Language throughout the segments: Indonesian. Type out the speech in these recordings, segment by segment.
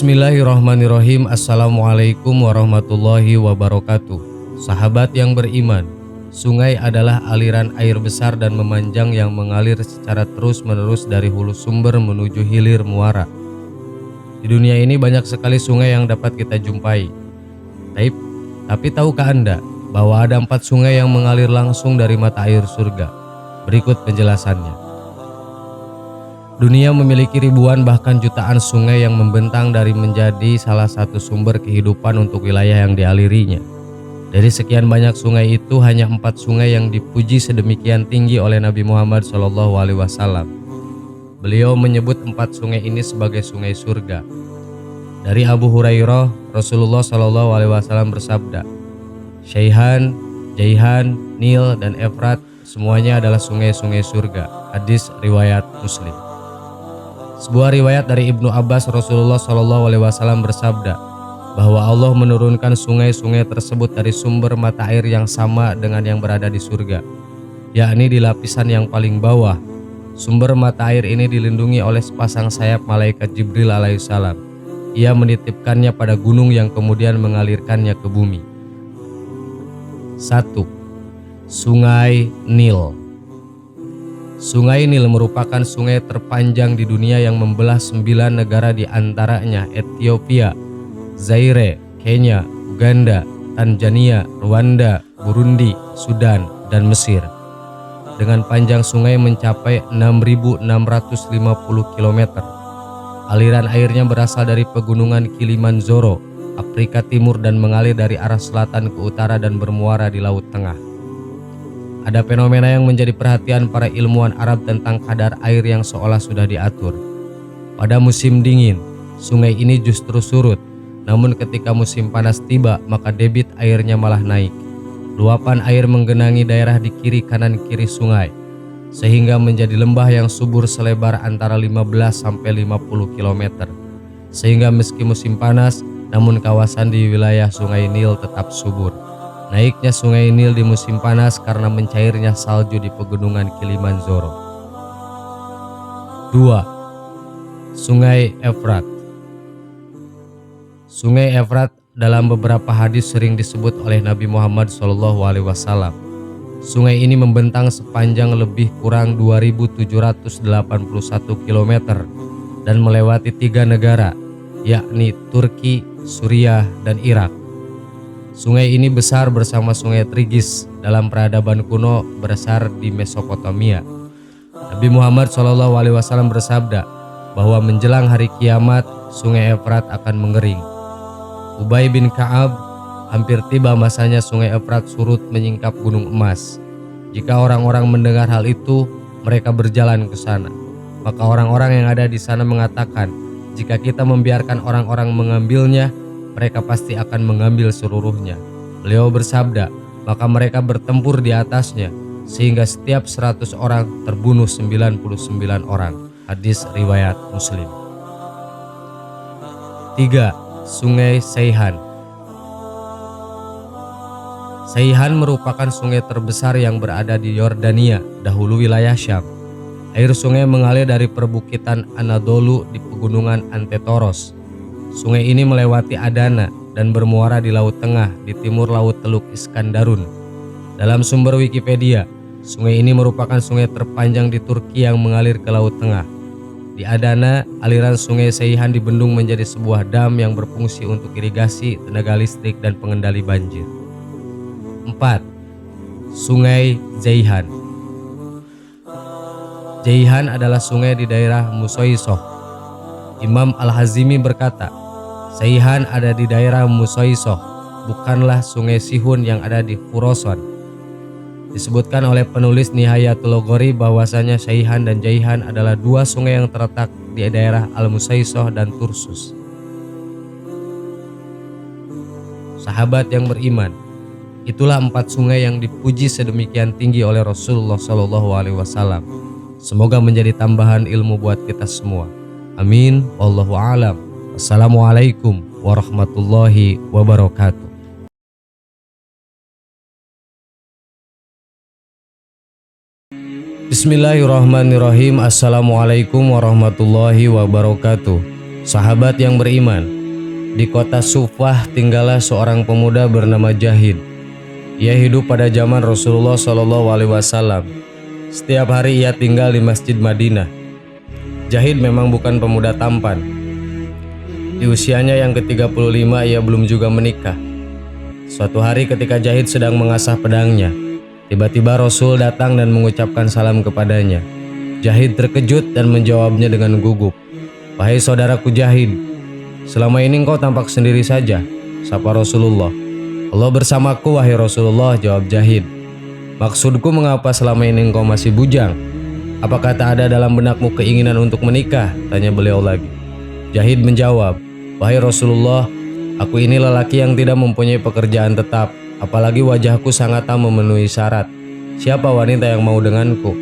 Bismillahirrahmanirrahim. Assalamualaikum warahmatullahi wabarakatuh. Sahabat yang beriman, sungai adalah aliran air besar dan memanjang yang mengalir secara terus-menerus dari hulu sumber menuju hilir muara. Di dunia ini banyak sekali sungai yang dapat kita jumpai. Tapi tahukah Anda bahwa ada 4 sungai yang mengalir langsung dari mata air surga? Berikut penjelasannya. Dunia memiliki ribuan bahkan jutaan sungai yang membentang dari menjadi salah satu sumber kehidupan untuk wilayah yang dialirinya. Dari sekian banyak sungai itu, hanya 4 sungai yang dipuji sedemikian tinggi oleh Nabi Muhammad SAW. Beliau menyebut 4 sungai ini sebagai sungai surga. Dari Abu Hurairah, Rasulullah SAW bersabda, Syaihan, Jaihan, Nil, dan Efrat semuanya adalah sungai-sungai surga. Hadis riwayat Muslim. Sebuah riwayat dari Ibnu Abbas, Rasulullah SAW bersabda bahwa Allah menurunkan sungai-sungai tersebut dari sumber mata air yang sama dengan yang berada di surga, yakni di lapisan yang paling bawah. Sumber mata air ini dilindungi oleh sepasang sayap malaikat Jibril alaihissalam. Ia menitipkannya pada gunung yang kemudian mengalirkannya ke bumi. 1. Sungai Nil. Sungai Nil merupakan sungai terpanjang di dunia yang membelah 9 negara, di antaranya Ethiopia, Zaire, Kenya, Uganda, Tanzania, Rwanda, Burundi, Sudan, dan Mesir. Dengan panjang sungai mencapai 6.650 km. Aliran airnya berasal dari pegunungan Kilimanjaro, Afrika Timur, dan mengalir dari arah selatan ke utara dan bermuara di Laut Tengah. Ada fenomena yang menjadi perhatian para ilmuwan Arab tentang kadar air yang seolah sudah diatur. Pada musim dingin, sungai ini justru surut, namun ketika musim panas tiba, maka debit airnya malah naik. Luapan air menggenangi daerah di kiri-kanan-kiri sungai, sehingga menjadi lembah yang subur selebar antara 15-50 km. Sehingga meski musim panas, namun kawasan di wilayah Sungai Nil tetap subur. Naiknya Sungai Nil di musim panas karena mencairnya salju di pegunungan Kilimanjaro. 2. Sungai Efrat. Sungai Efrat dalam beberapa hadis sering disebut oleh Nabi Muhammad SAW. Sungai ini membentang sepanjang lebih kurang 2.781 km dan melewati 3 negara, yakni Turki, Suriah, dan Irak. Sungai ini besar bersama Sungai Tigris dalam peradaban kuno berasal di Mesopotamia. Nabi Muhammad SAW bersabda bahwa menjelang hari kiamat, Sungai Efrat akan mengering. Ubay bin Ka'ab, hampir tiba masanya Sungai Efrat surut menyingkap gunung emas. Jika orang-orang mendengar hal itu, mereka berjalan ke sana. Maka orang-orang yang ada di sana mengatakan, jika kita membiarkan orang-orang mengambilnya, mereka pasti akan mengambil seluruhnya. Beliau bersabda, maka mereka bertempur di atasnya, sehingga setiap 100 orang terbunuh 99 orang. Hadis riwayat Muslim. 3. Sungai Seihan. Seihan merupakan sungai terbesar yang berada di Yordania, dahulu wilayah Syam. Air sungai mengalir dari perbukitan Anadolu di pegunungan Antetoros. Sungai ini melewati Adana dan bermuara di Laut Tengah di timur Laut Teluk Iskandarun. Dalam sumber Wikipedia, sungai ini merupakan sungai terpanjang di Turki yang mengalir ke Laut Tengah. Di Adana, aliran sungai Seihan dibendung menjadi sebuah dam yang berfungsi untuk irigasi, tenaga listrik, dan pengendali banjir. 4. Sungai Jaihan. Jaihan adalah sungai di daerah Musoisoh. Imam Al-Hazimi berkata, Seihan ada di daerah Musoisoh, bukanlah sungai Sihun yang ada di Khurasan. Disebutkan oleh penulis Nihayatul Ghori bahwasanya Seihan dan Jaihan adalah 2 sungai yang terletak di daerah Al-Musoisoh dan Tursus. Sahabat yang beriman, itulah 4 sungai yang dipuji sedemikian tinggi oleh Rasulullah SAW. Semoga menjadi tambahan ilmu buat kita semua. Amin. Wallahu a'lam. Assalamualaikum warahmatullahi wabarakatuh. Bismillahirrahmanirrahim. Assalamualaikum warahmatullahi wabarakatuh. Sahabat yang beriman, di kota Sufah tinggallah seorang pemuda bernama Jahid. Ia hidup pada zaman Rasulullah SAW. Setiap hari ia tinggal di Masjid Madinah. Jahid memang bukan pemuda tampan. Di usianya yang ke-35 ia belum juga menikah. Suatu hari ketika Jahid sedang mengasah pedangnya, tiba-tiba Rasul datang dan mengucapkan salam kepadanya. Jahid terkejut dan menjawabnya dengan gugup. "Wahai saudaraku Jahid, selama ini engkau tampak sendiri saja," sapa Rasulullah. "Allah bersamaku wahai Rasulullah," jawab Jahid. "Maksudku, mengapa selama ini engkau masih bujang? Apakah tak ada dalam benakmu keinginan untuk menikah?" tanya beliau lagi. Jahid menjawab, "Wahai Rasulullah, aku ini lelaki yang tidak mempunyai pekerjaan tetap, apalagi wajahku sangat tak memenuhi syarat. Siapa wanita yang mau denganku?"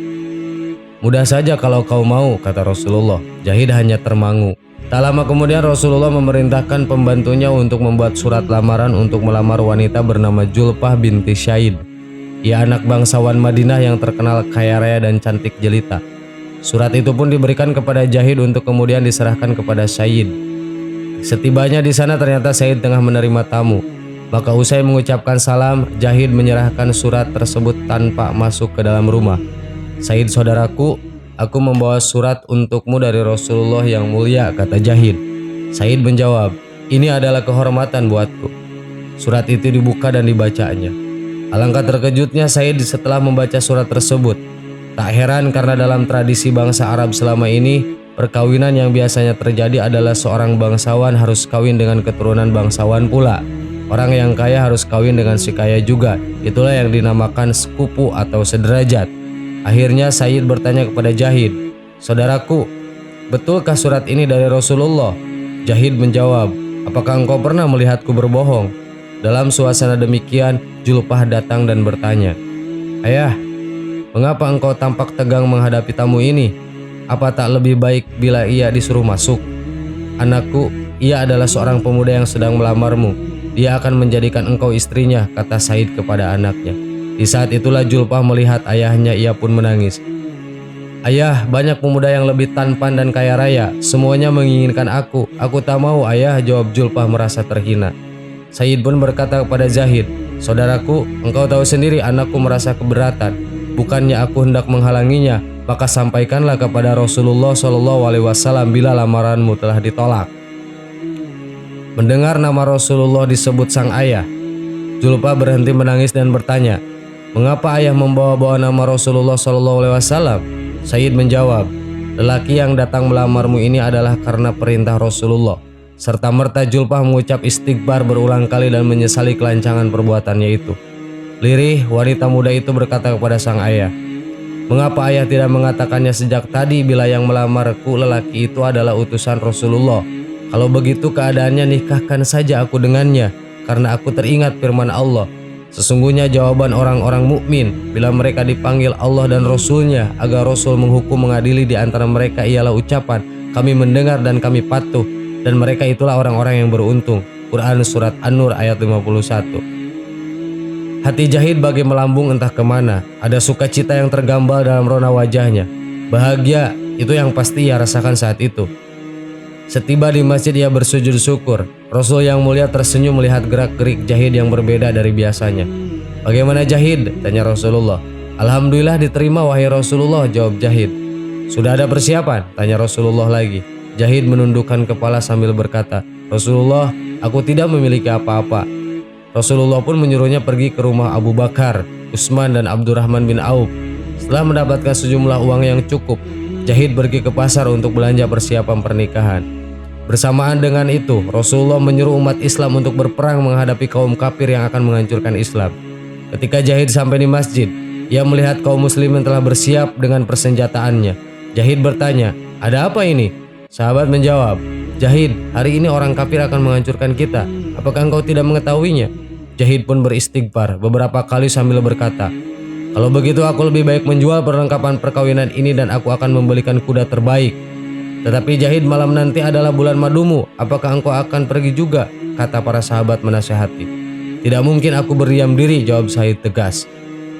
"Mudah saja kalau kau mau," kata Rasulullah. Jahid hanya termangu. Tak lama kemudian Rasulullah memerintahkan pembantunya untuk membuat surat lamaran untuk melamar wanita bernama Julpah binti Syaid. Ia anak bangsawan Madinah yang terkenal kaya raya dan cantik jelita. Surat itu pun diberikan kepada Jahid untuk kemudian diserahkan kepada Syaid. Setibanya di sana ternyata Syaid tengah menerima tamu. Maka usai mengucapkan salam, Jahid menyerahkan surat tersebut tanpa masuk ke dalam rumah. "Syaid saudaraku, aku membawa surat untukmu dari Rasulullah yang mulia," kata Jahid. Syaid menjawab, "Ini adalah kehormatan buatku." Surat itu dibuka dan dibacanya. Alangkah terkejutnya Syaid setelah membaca surat tersebut. Tak heran karena dalam tradisi bangsa Arab selama ini, perkawinan yang biasanya terjadi adalah seorang bangsawan harus kawin dengan keturunan bangsawan pula. Orang yang kaya harus kawin dengan si kaya juga. Itulah yang dinamakan sekupu atau sederajat. Akhirnya Syaid bertanya kepada Jahid, "Saudaraku, betulkah surat ini dari Rasulullah?" Jahid menjawab, "Apakah engkau pernah melihatku berbohong?" Dalam suasana demikian, Julpah datang dan bertanya, "Ayah, mengapa engkau tampak tegang menghadapi tamu ini? Apa tak lebih baik bila ia disuruh masuk?" "Anakku, ia adalah seorang pemuda yang sedang melamarmu. Dia akan menjadikan engkau istrinya," kata Syaid kepada anaknya. Di saat itulah Julpah melihat ayahnya, ia pun menangis. "Ayah, banyak pemuda yang lebih tampan dan kaya raya. Semuanya menginginkan aku. Aku tak mau, ayah," jawab Julpah merasa terhina. Syaid pun berkata kepada Jahid, "Saudaraku, engkau tahu sendiri anakku merasa keberatan. Bukannya aku hendak menghalanginya, maka sampaikanlah kepada Rasulullah SAW bila lamaranmu telah ditolak." Mendengar nama Rasulullah disebut sang ayah, Julpah berhenti menangis dan bertanya, "Mengapa ayah membawa-bawa nama Rasulullah SAW?" Syaid menjawab, "Lelaki yang datang melamarmu ini adalah karena perintah Rasulullah." Serta merta Julpah mengucap istighfar berulang kali dan menyesali kelancangan perbuatannya itu. Lirih, wanita muda itu berkata kepada sang ayah, "Mengapa ayah tidak mengatakannya sejak tadi bila yang melamarku lelaki itu adalah utusan Rasulullah? Kalau begitu keadaannya nikahkan saja aku dengannya, karena aku teringat firman Allah, sesungguhnya jawaban orang-orang mukmin bila mereka dipanggil Allah dan Rasulnya agar Rasul menghukum mengadili di antara mereka ialah ucapan, kami mendengar dan kami patuh, dan mereka itulah orang-orang yang beruntung." Quran Surat An-Nur ayat 51. Hati Jahid bagai melambung entah kemana. Ada sukacita yang tergambar dalam rona wajahnya. Bahagia itu yang pasti ia rasakan saat itu. Setiba di masjid ia bersujud syukur. Rasul yang mulia tersenyum melihat gerak-gerik Jahid yang berbeda dari biasanya. "Bagaimana Jahid?" tanya Rasulullah. "Alhamdulillah diterima wahai Rasulullah," jawab Jahid. "Sudah ada persiapan?" tanya Rasulullah lagi. Jahid menundukkan kepala sambil berkata, "Rasulullah, aku tidak memiliki apa-apa." Rasulullah pun menyuruhnya pergi ke rumah Abu Bakar, Utsman dan Abdurrahman bin Auf. Setelah mendapatkan sejumlah uang yang cukup, Jahid pergi ke pasar untuk belanja persiapan pernikahan. Bersamaan dengan itu, Rasulullah menyuruh umat Islam untuk berperang menghadapi kaum kafir yang akan menghancurkan Islam. Ketika Jahid sampai di masjid, ia melihat kaum muslimin telah bersiap dengan persenjataannya. Jahid bertanya, "Ada apa ini?" Sahabat menjawab, "Jahid, hari ini orang kafir akan menghancurkan kita. Apakah engkau tidak mengetahuinya?" Jahid pun beristighfar beberapa kali sambil berkata, "Kalau begitu aku lebih baik menjual perlengkapan perkawinan ini dan aku akan membelikan kuda terbaik." "Tetapi Jahid, malam nanti adalah bulan madumu. Apakah engkau akan pergi juga?" kata para sahabat menasihati. "Tidak mungkin aku berdiam diri," jawab Jahid tegas.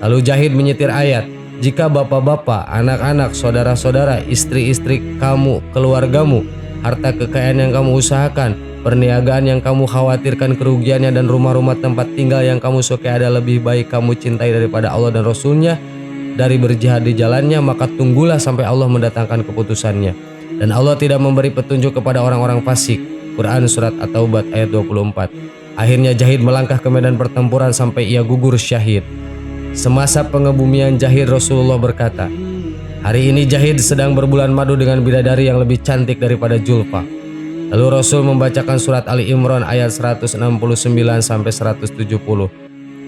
Lalu Jahid menyetir ayat, "Jika bapak-bapak, anak-anak, saudara-saudara, istri-istri kamu, keluargamu harta kekayaan yang kamu usahakan, perniagaan yang kamu khawatirkan kerugiannya, dan rumah-rumah tempat tinggal yang kamu sukai ada lebih baik kamu cintai daripada Allah dan Rasulnya dari berjihad di jalannya, maka tunggulah sampai Allah mendatangkan keputusannya. Dan Allah tidak memberi petunjuk kepada orang-orang fasik. Quran Surat At-Taubah ayat 24. Akhirnya Jahid melangkah ke medan pertempuran sampai ia gugur syahid. Semasa pengebumian Jahid, Rasulullah berkata, "Hari ini Jahid sedang berbulan madu dengan bidadari yang lebih cantik daripada Julfa." Lalu Rasul membacakan surat Ali Imran ayat 169 sampai 170.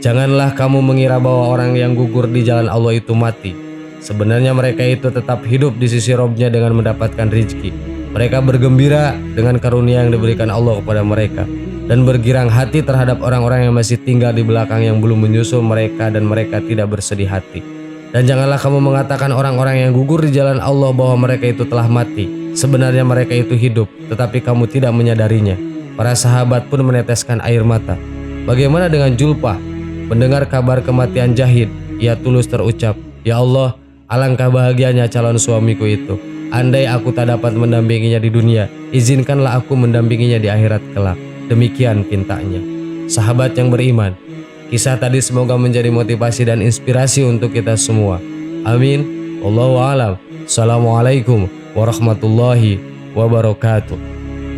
"Janganlah kamu mengira bahwa orang yang gugur di jalan Allah itu mati. Sebenarnya mereka itu tetap hidup di sisi Robnya dengan mendapatkan rizki. Mereka bergembira dengan karunia yang diberikan Allah kepada mereka, dan bergirang hati terhadap orang-orang yang masih tinggal di belakang yang belum menyusul mereka, dan mereka tidak bersedih hati. Dan janganlah kamu mengatakan orang-orang yang gugur di jalan Allah bahwa mereka itu telah mati. Sebenarnya mereka itu hidup, tetapi kamu tidak menyadarinya." Para sahabat pun meneteskan air mata. Bagaimana dengan Julfa? Mendengar kabar kematian Jahid, ia tulus terucap, "Ya Allah, alangkah bahagianya calon suamiku itu. Andai aku tak dapat mendampinginya di dunia, izinkanlah aku mendampinginya di akhirat kelak." Demikian pintanya. Sahabat yang beriman, kisah tadi semoga menjadi motivasi dan inspirasi untuk kita semua. Amin. Wallahu a'lam. Assalamualaikum warahmatullahi wabarakatuh.